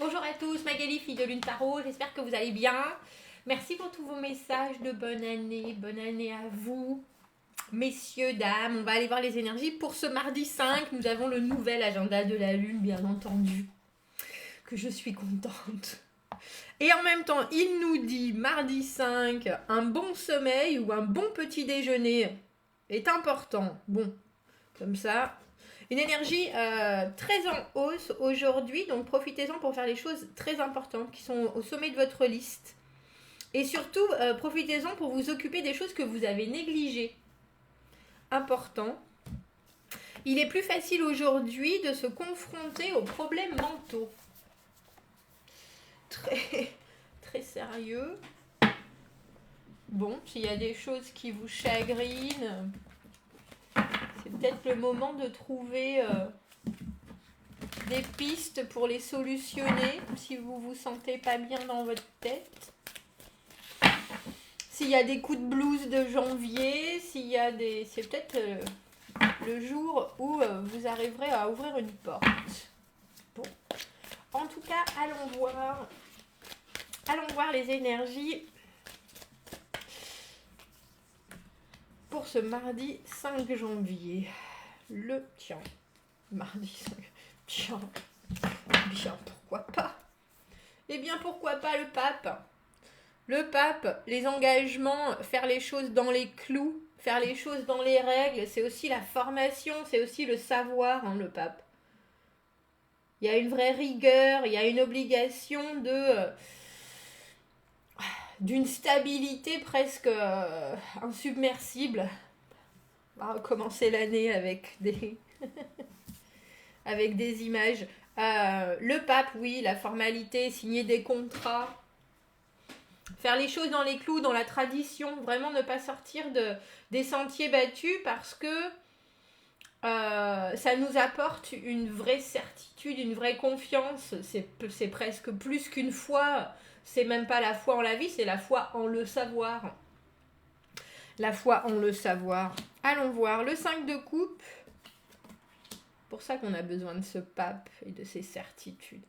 Bonjour à tous, Magali, fille de Lune Tarot, j'espère que vous allez bien. Merci pour tous vos messages de bonne année à vous. Messieurs, dames, on va aller voir les énergies. Pour ce mardi 5, nous avons le nouvel agenda de la Lune, bien entendu, que je suis contente. Et en même temps, il nous dit, mardi 5, un bon sommeil ou un bon petit déjeuner est important. Bon, comme ça... Une énergie très en hausse aujourd'hui, donc profitez-en pour faire les choses très importantes qui sont au sommet de votre liste. Et surtout, profitez-en pour vous occuper des choses que vous avez négligées. Important. Il est plus facile aujourd'hui de se confronter aux problèmes mentaux. Très, très sérieux. Bon, s'il y a des choses qui vous chagrinent, c'est peut-être le moment de trouver des pistes pour les solutionner si vous vous sentez pas bien dans votre tête. S'il y a des coups de blues de janvier, s'il y a des... C'est peut-être le jour où vous arriverez à ouvrir une porte. Bon. En tout cas, allons voir les énergies pour ce mardi 5 janvier. Mardi 5. Bien, pourquoi pas? Eh bien, pourquoi pas le pape? Le pape, les engagements, faire les choses dans les clous, faire les choses dans les règles, c'est aussi la formation, c'est aussi le savoir, hein, le pape. Il y a une vraie rigueur, il y a une obligation d'une stabilité presque insubmersible. On va recommencer l'année avec des... avec des images. Le pape, oui, la formalité, signer des contrats, faire les choses dans les clous, dans la tradition, vraiment ne pas sortir des sentiers battus parce que ça nous apporte une vraie certitude, une vraie confiance. C'est presque plus qu'une foi, c'est même pas la foi en la vie, c'est la foi en le savoir. La foi en le savoir. Allons voir le 5 de coupe. Pour ça qu'on a besoin de ce pape et de ses certitudes.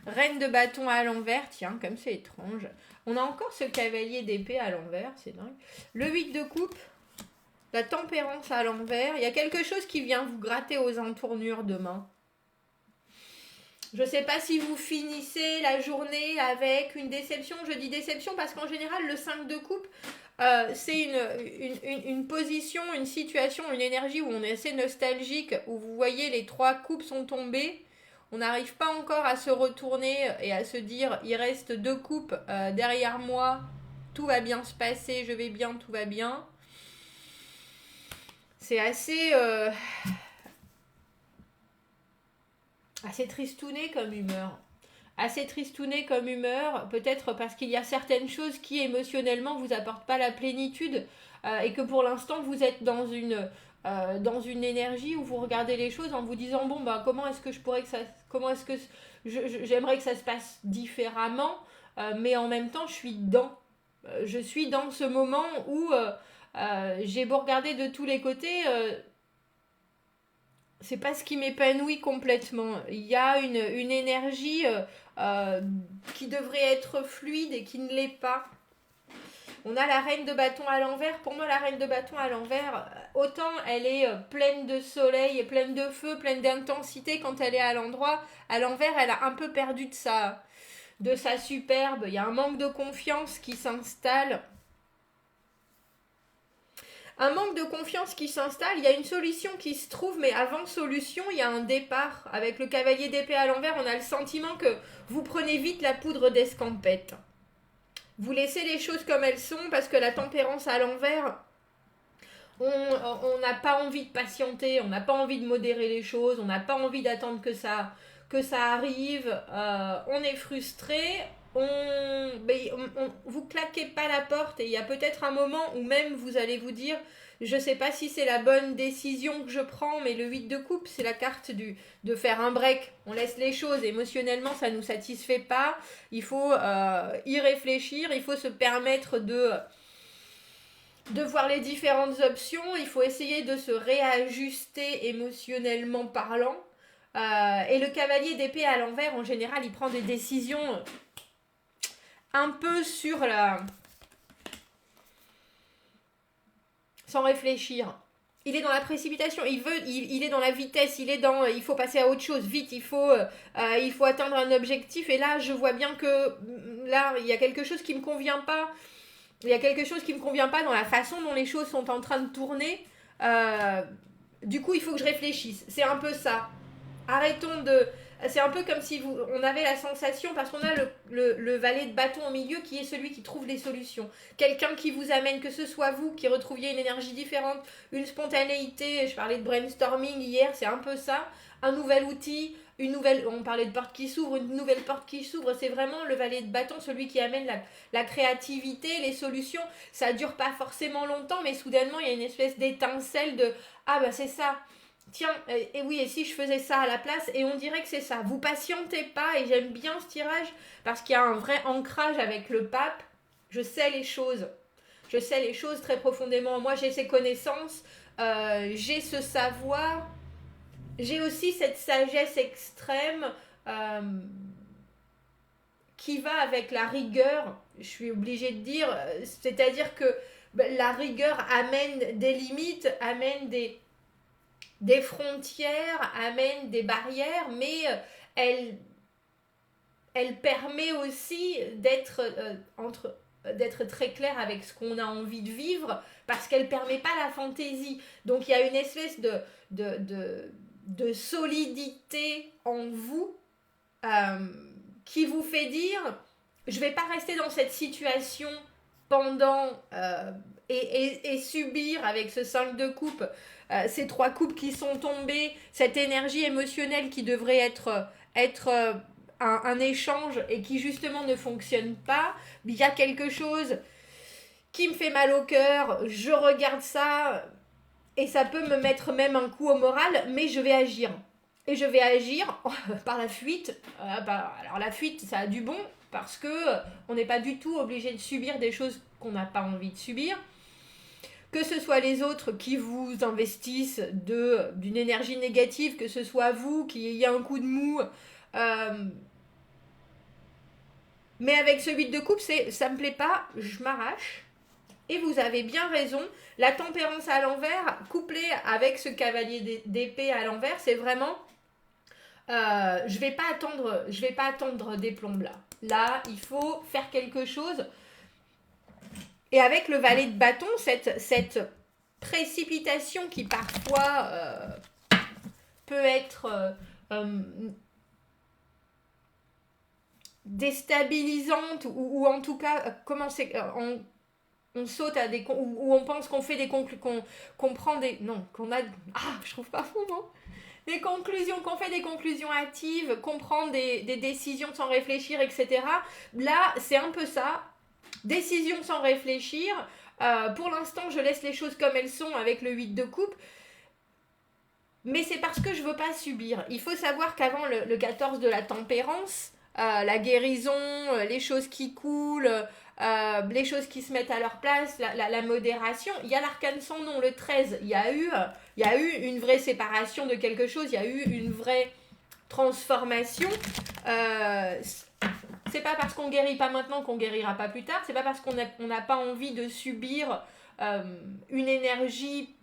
Reine de bâton à l'envers, tiens, comme c'est étrange. On a encore ce cavalier d'épée à l'envers, c'est dingue. Le 8 de coupe, la tempérance à l'envers. Il y a quelque chose qui vient vous gratter aux entournures demain. Je ne sais pas si vous finissez la journée avec une déception. Je dis déception parce qu'en général, le 5 de coupe, c'est une position, une situation, une énergie où on est assez nostalgique, où vous voyez les 3 coupes sont tombées. On n'arrive pas encore à se retourner et à se dire il reste 2 coupes derrière moi, tout va bien se passer, je vais bien, tout va bien. C'est assez tristouné comme humeur. Assez tristouné comme humeur, peut-être parce qu'il y a certaines choses qui émotionnellement vous apportent pas la plénitude et que pour l'instant vous êtes dans une énergie où vous regardez les choses en vous disant bon bah comment est-ce que j'aimerais que ça se passe différemment, mais en même temps je suis dans ce moment où j'ai beau regarder de tous les côtés, c'est pas ce qui m'épanouit complètement. Il y a une énergie qui devrait être fluide et qui ne l'est pas. On a la reine de bâton à l'envers. Pour moi, la reine de bâton à l'envers, autant elle est pleine de soleil et pleine de feu, pleine d'intensité quand elle est à l'endroit. À l'envers, elle a un peu perdu de sa superbe. Il y a un manque de confiance qui s'installe. Un manque de confiance qui s'installe, il y a une solution qui se trouve, mais avant solution, il y a un départ. Avec le cavalier d'épée à l'envers, on a le sentiment que vous prenez vite la poudre d'escampette. Vous laissez les choses comme elles sont, parce que la tempérance à l'envers, on n'a pas envie de patienter, on n'a pas envie de modérer les choses, on n'a pas envie d'attendre que ça arrive, on est frustré, vous claquez pas la porte et il y a peut-être un moment où même vous allez vous dire je sais pas si c'est la bonne décision que je prends, mais le 8 de coupe c'est la carte de faire un break, on laisse les choses, émotionnellement ça nous satisfait pas, il faut y réfléchir, il faut se permettre de voir les différentes options, il faut essayer de se réajuster émotionnellement parlant. Et le cavalier d'épée à l'envers, en général, il prend des décisions un peu sur la... sans réfléchir. Il est dans la précipitation, il est dans la vitesse, il faut passer à autre chose, vite, il faut atteindre un objectif. Et là, je vois bien que là, il y a quelque chose qui me convient pas. Il y a quelque chose qui me convient pas dans la façon dont les choses sont en train de tourner. Du coup, il faut que je réfléchisse. C'est un peu ça. Arrêtons de... C'est un peu comme si on avait la sensation, parce qu'on a le valet de bâton au milieu qui est celui qui trouve les solutions. Quelqu'un qui vous amène, que ce soit vous qui retrouviez une énergie différente, une spontanéité, je parlais de brainstorming hier, c'est un peu ça, un nouvel outil, on parlait de porte qui s'ouvre, une nouvelle porte qui s'ouvre, c'est vraiment le valet de bâton, celui qui amène la créativité, les solutions. Ça dure pas forcément longtemps, mais soudainement il y a une espèce d'étincelle de « Ah bah c'est ça !» Tiens, et oui, et si je faisais ça à la place, et on dirait que c'est ça. Vous patientez pas, et j'aime bien ce tirage, parce qu'il y a un vrai ancrage avec le pape. Je sais les choses. Je sais les choses très profondément. Moi, j'ai ces connaissances, j'ai ce savoir, j'ai aussi cette sagesse extrême qui va avec la rigueur, je suis obligée de dire, c'est-à-dire que la rigueur amène des limites, amène des frontières, amène des barrières, mais elle permet aussi d'être très clair avec ce qu'on a envie de vivre, parce qu'elle ne permet pas la fantaisie. Donc il y a une espèce de solidité en vous qui vous fait dire, je ne vais pas rester dans cette situation pendant et subir avec ce 5 de coupe, ces 3 coupes qui sont tombées, cette énergie émotionnelle qui devrait être un échange et qui justement ne fonctionne pas. Il y a quelque chose qui me fait mal au cœur, je regarde ça et ça peut me mettre même un coup au moral, mais je vais agir. Et je vais agir par la fuite. Alors la fuite, ça a du bon, parce que on n'est pas du tout obligé de subir des choses qu'on n'a pas envie de subir. Que ce soit les autres qui vous investissent d'une énergie négative, que ce soit vous qui ayez un coup de mou. Mais avec ce 8 de coupe, ça me plaît pas, je m'arrache. Et vous avez bien raison, la tempérance à l'envers, couplée avec ce cavalier d'épée à l'envers, c'est vraiment... je vais pas attendre des plombes là. Là, il faut faire quelque chose. Et avec le valet de bâton, cette précipitation qui parfois peut être déstabilisante, ou en tout cas, on saute à des... ou on pense qu'on fait des conclusions, qu'on prend des... Non, qu'on a... Ah, je trouve pas fou, non ? Des conclusions, qu'on fait des conclusions hâtives, qu'on prend des décisions sans réfléchir, etc. Là, c'est un peu ça. Décision sans réfléchir. Pour l'instant, je laisse les choses comme elles sont avec le 8 de coupe. Mais c'est parce que je veux pas subir. Il faut savoir qu'avant le 14 de la tempérance, la guérison, les choses qui coulent, les choses qui se mettent à leur place, la modération, il y a l'arcane sans nom, le 13. Il y a eu une vraie séparation de quelque chose, il y a eu une vraie transformation. C'est pas parce qu'on guérit pas maintenant qu'on guérira pas plus tard. C'est pas parce qu'on n'a pas envie de subir une énergie,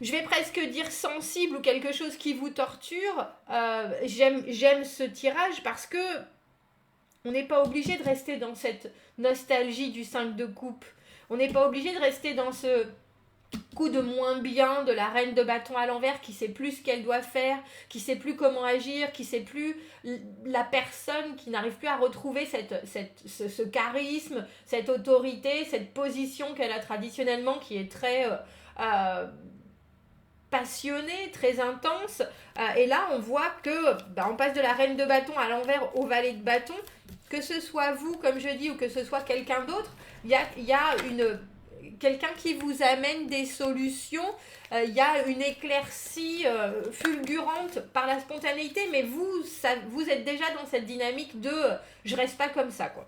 je vais presque dire sensible, ou quelque chose qui vous torture. J'aime ce tirage parce que on n'est pas obligé de rester dans cette nostalgie du 5 de coupe. On n'est pas obligé de rester dans ce coup de moins bien de la reine de bâton à l'envers qui sait plus ce qu'elle doit faire, qui sait plus comment agir, qui sait plus la personne, qui n'arrive plus à retrouver ce charisme, cette autorité, cette position qu'elle a traditionnellement, qui est très passionnée, très intense. Et là, on voit que on passe de la reine de bâton à l'envers au valet de bâton. Que ce soit vous, comme je dis, ou que ce soit quelqu'un d'autre, il y a quelqu'un qui vous amène des solutions, il y a une éclaircie fulgurante par la spontanéité, mais vous êtes déjà dans cette dynamique de je reste pas comme ça, quoi.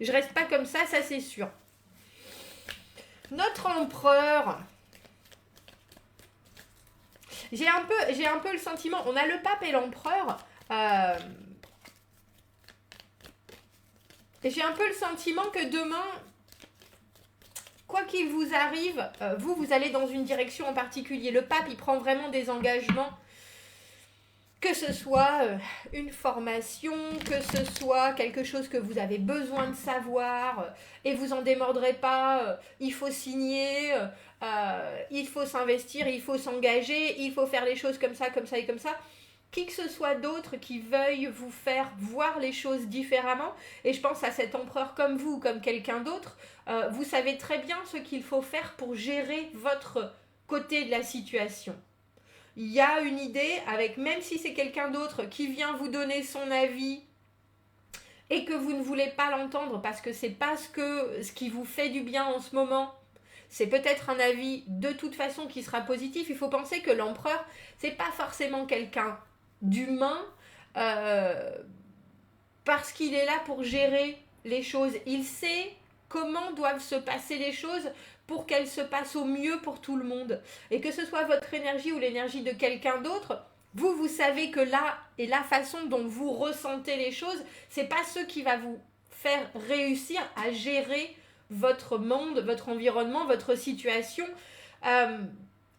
Je reste pas comme ça c'est sûr. Notre empereur, J'ai un peu le sentiment, on a le pape et l'empereur, et j'ai un peu le sentiment que demain, quoi qu'il vous arrive, vous allez dans une direction en particulier. Le pape, il prend vraiment des engagements, que ce soit une formation, que ce soit quelque chose que vous avez besoin de savoir, et vous en démordrez pas, il faut signer, il faut s'investir, il faut s'engager, il faut faire les choses comme ça et comme ça. Qui que ce soit d'autre qui veuille vous faire voir les choses différemment, et je pense à cet empereur comme vous, comme quelqu'un d'autre, vous savez très bien ce qu'il faut faire pour gérer votre côté de la situation. Il y a une idée, avec même si c'est quelqu'un d'autre qui vient vous donner son avis et que vous ne voulez pas l'entendre parce que c'est pas ce qui vous fait du bien en ce moment, c'est peut-être un avis de toute façon qui sera positif. Il faut penser que l'empereur, c'est pas forcément quelqu'un d'humain, parce qu'il est là pour gérer les choses. Il sait comment doivent se passer les choses pour qu'elles se passent au mieux pour tout le monde. Et que ce soit votre énergie ou l'énergie de quelqu'un d'autre, vous savez que là, et la façon dont vous ressentez les choses, c'est pas ce qui va vous faire réussir à gérer votre monde, votre environnement, votre situation.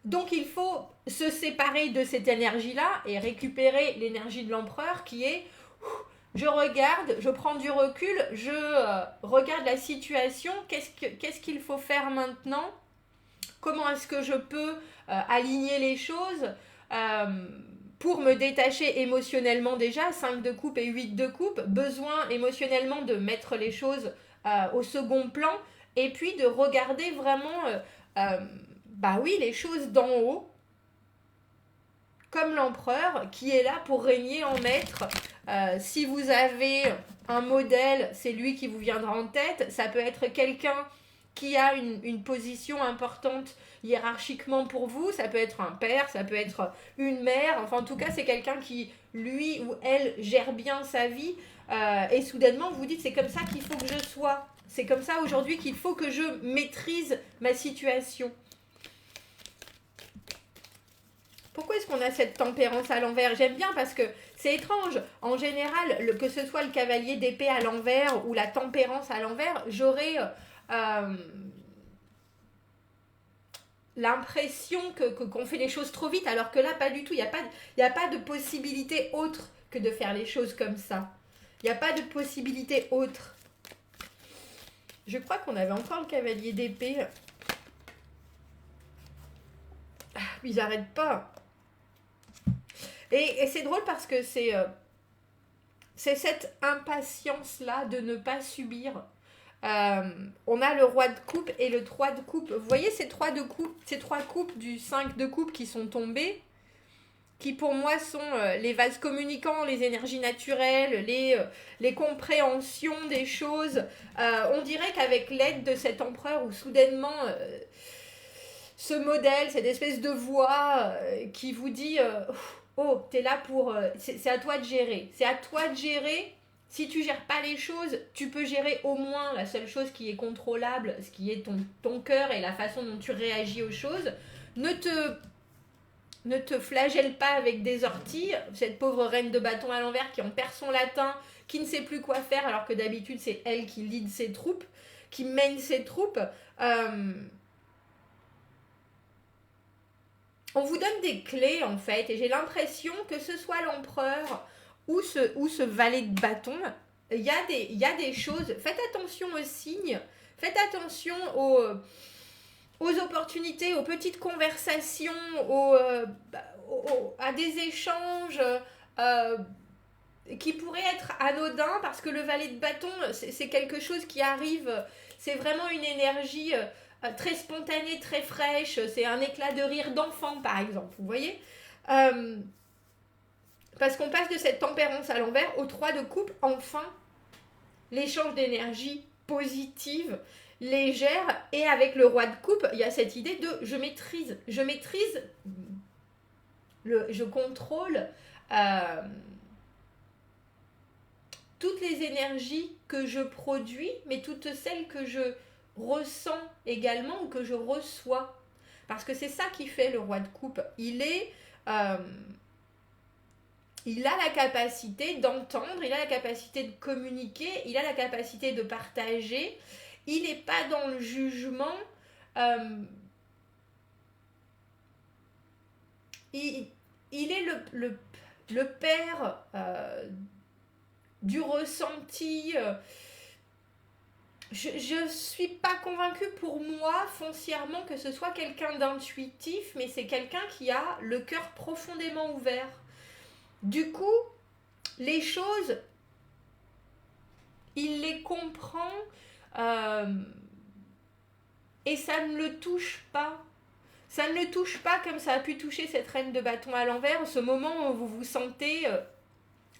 Donc il faut se séparer de cette énergie-là et récupérer l'énergie de l'empereur qui est je regarde, je prends du recul, je regarde la situation, qu'est-ce qu'il faut faire maintenant, comment est-ce que je peux aligner les choses pour me détacher émotionnellement déjà, 5 de coupe et 8 de coupe, besoin émotionnellement de mettre les choses au second plan, et puis de regarder vraiment les choses d'en haut, comme l'empereur qui est là pour régner en maître. Si vous avez un modèle, c'est lui qui vous viendra en tête. Ça peut être quelqu'un qui a une position importante hiérarchiquement pour vous. Ça peut être un père, ça peut être une mère. Enfin, en tout cas, c'est quelqu'un qui, lui ou elle, gère bien sa vie. Et soudainement, vous vous dites, c'est comme ça qu'il faut que je sois. C'est comme ça aujourd'hui qu'il faut que je maîtrise ma situation. Pourquoi est-ce qu'on a cette tempérance à l'envers? J'aime bien parce que c'est étrange. En général, que ce soit le cavalier d'épée à l'envers ou la tempérance à l'envers, j'aurais l'impression qu'on fait les choses trop vite, alors que là, pas du tout. Il n'y a pas de possibilité autre que de faire les choses comme ça. Il n'y a pas de possibilité autre. Je crois qu'on avait encore le cavalier d'épée. Ah, ils n'arrêtent pas. Et c'est drôle parce que c'est cette impatience-là de ne pas subir. On a le roi de coupe et le 3 de coupe. Vous voyez ces trois coupes du 5 de coupe qui sont tombées, qui pour moi sont les vases communicants, les énergies naturelles, les compréhensions des choses. On dirait qu'avec l'aide de cet empereur, où soudainement ce modèle, cette espèce de voix qui vous dit oh, t'es là pour... c'est à toi de gérer. C'est à toi de gérer. Si tu gères pas les choses, tu peux gérer au moins la seule chose qui est contrôlable, ce qui est ton cœur et la façon dont tu réagis aux choses. Ne te flagelle pas avec des orties. Cette pauvre reine de bâton à l'envers qui en perd son latin, qui ne sait plus quoi faire, alors que d'habitude c'est elle qui lead ses troupes, qui mène ses troupes. On vous donne des clés en fait, et j'ai l'impression que ce soit l'empereur ou ce valet de bâton, il y a des choses. Faites attention aux signes, faites attention aux opportunités, aux petites conversations, à des échanges qui pourraient être anodins, parce que le valet de bâton, c'est quelque chose qui arrive, c'est vraiment une énergie très spontanée, très fraîche, c'est un éclat de rire d'enfant par exemple, vous voyez, parce qu'on passe de cette tempérance à l'envers au 3 de coupe, enfin, l'échange d'énergie positive, légère, et avec le roi de coupe, il y a cette idée de je maîtrise, je contrôle toutes les énergies que je produis, mais toutes celles que je ressens également ou que je reçois. Parce que c'est ça qui fait le roi de coupe. Il est euh, il a la capacité d'entendre, il a la capacité de communiquer, il a la capacité de partager. Il n'est pas dans le jugement. Il est le père du ressenti. Je ne suis pas convaincue pour moi foncièrement que ce soit quelqu'un d'intuitif, mais c'est quelqu'un qui a le cœur profondément ouvert. Du coup, les choses, il les comprend et ça ne le touche pas. Ça ne le touche pas comme ça a pu toucher cette reine de bâton à l'envers, ce moment où vous vous sentez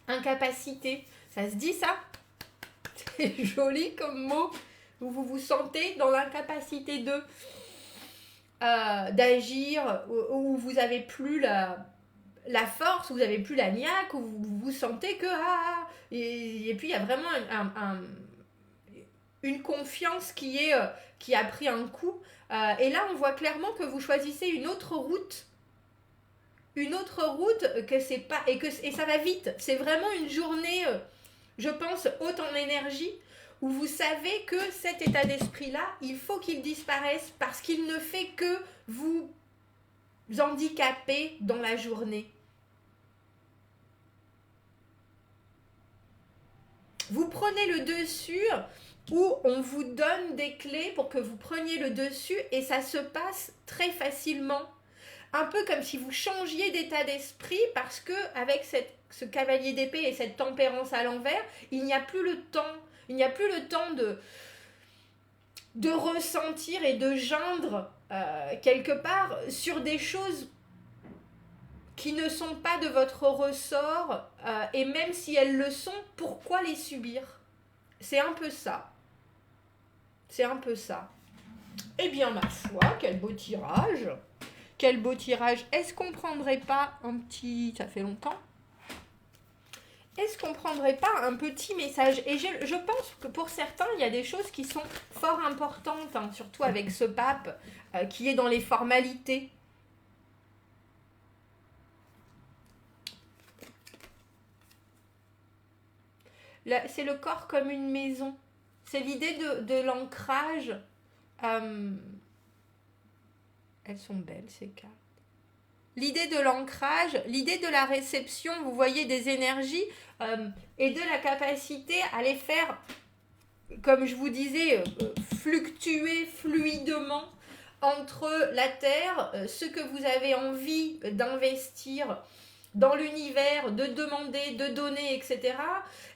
incapacité. Ça se dit ça? C'est joli comme mot, où vous vous sentez dans l'incapacité d'agir, où vous n'avez plus la force, où vous n'avez plus la niaque, où vous sentez que... et puis il y a vraiment une confiance qui a pris un coup. Et là, on voit clairement que vous choisissez une autre route, que c'est pas et ça va vite. C'est vraiment une journée, je pense, haute en énergie, où vous savez que cet état d'esprit-là, il faut qu'il disparaisse parce qu'il ne fait que vous handicaper dans la journée. Vous prenez le dessus, où on vous donne des clés pour que vous preniez le dessus et ça se passe très facilement. Un peu comme si vous changiez d'état d'esprit parce que avec ce cavalier d'épée et cette tempérance à l'envers, il n'y a plus le temps. Il n'y a plus le temps de ressentir et de geindre quelque part sur des choses qui ne sont pas de votre ressort et même si elles le sont, pourquoi les subir? C'est un peu ça. C'est un peu ça. Eh bien, ma foi, quel beau tirage. Quel beau tirage. Est-ce qu'on prendrait pas un petit... Ça fait longtemps. Est-ce qu'on prendrait pas un petit message? Et je pense que pour certains, il y a des choses qui sont fort importantes, hein, surtout avec ce pape qui est dans les formalités. Là, c'est le corps comme une maison. C'est l'idée de l'ancrage. Elles sont belles, ces cartes. L'idée de l'ancrage, l'idée de la réception, vous voyez, des énergies et de la capacité à les faire, comme je vous disais, fluctuer fluidement entre la Terre, ce que vous avez envie d'investir dans l'univers, de demander, de donner, etc.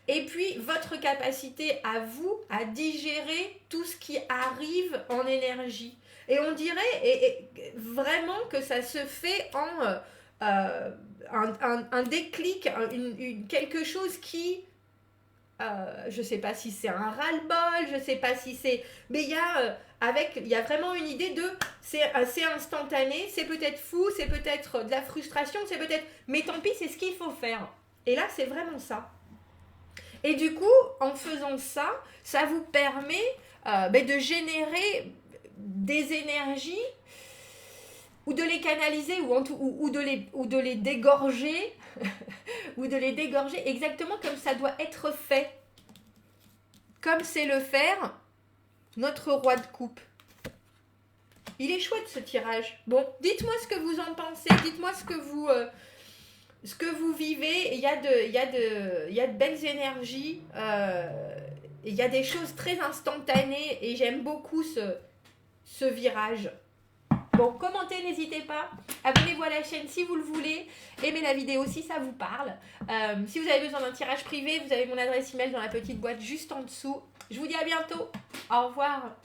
Et puis votre capacité à vous, à digérer tout ce qui arrive en énergie. Et on dirait vraiment que ça se fait en un déclic, quelque chose qui... je ne sais pas si c'est un ras-le-bol, je ne sais pas si c'est... Mais il y a vraiment une idée de... C'est instantané, c'est peut-être fou, c'est peut-être de la frustration, c'est peut-être... Mais tant pis, c'est ce qu'il faut faire. Et là, c'est vraiment ça. Et du coup, en faisant ça, ça vous permet de générer des énergies ou de les canaliser ou de les dégorger ou de les dégorger exactement comme ça doit être fait, comme c'est le faire notre roi de coupe. Il est chouette ce tirage. Bon, dites-moi ce que vous en pensez, dites-moi ce que vous vivez. Il y a de belles énergies, il y a des choses très instantanées et j'aime beaucoup ce virage. Bon, commentez, n'hésitez pas. Abonnez-vous à la chaîne si vous le voulez. Aimez la vidéo si ça vous parle. Si vous avez besoin d'un tirage privé, vous avez mon adresse email dans la petite boîte juste en dessous. Je vous dis à bientôt. Au revoir.